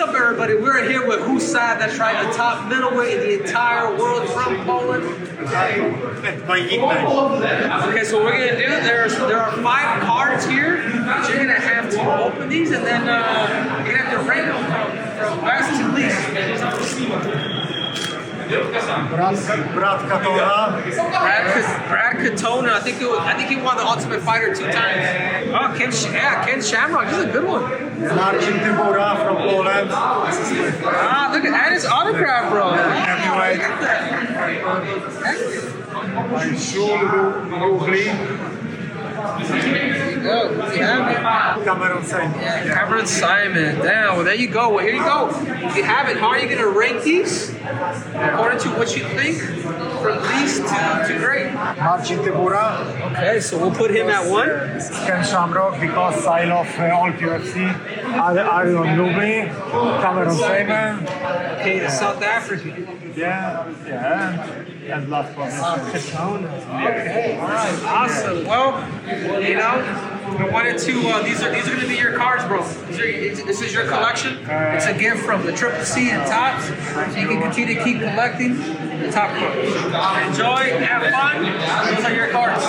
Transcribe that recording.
What's up, everybody? We're here with Hussar, that's right, the top middleweight in the entire world from Poland. Okay, so what we're gonna do, there are 5 cards here. You're gonna have to open these, and then you're gonna have to rank them from best to least. Brat Katona. Brad Katona, I think he won the Ultimate Fighter 2 times. Oh, Ken Shamrock, this is a good one. Marcin Tybura from Poland. Ah, look at his autograph, bro. Heavyweight. There you go. You have it. Cameron Simon. Cameron Simon. Damn, well, there you go. Well, here you go. If you have it, how are you going to rank these? According to what you think, from least to great. Marcin Tybura. Okay, so we'll put him at 1. This is Ken Shamrock because I love all UFC. Arion Lubli. Cameron Simon. Okay, the South African. Yeah. And last position. Okay, all right, awesome. Well, you know, I wanted to. These are going to be your cards, bro. This is your collection. It's a gift from the Triple C and Tops, so you can continue to keep collecting the top cards. Enjoy, have fun. Those are your cards.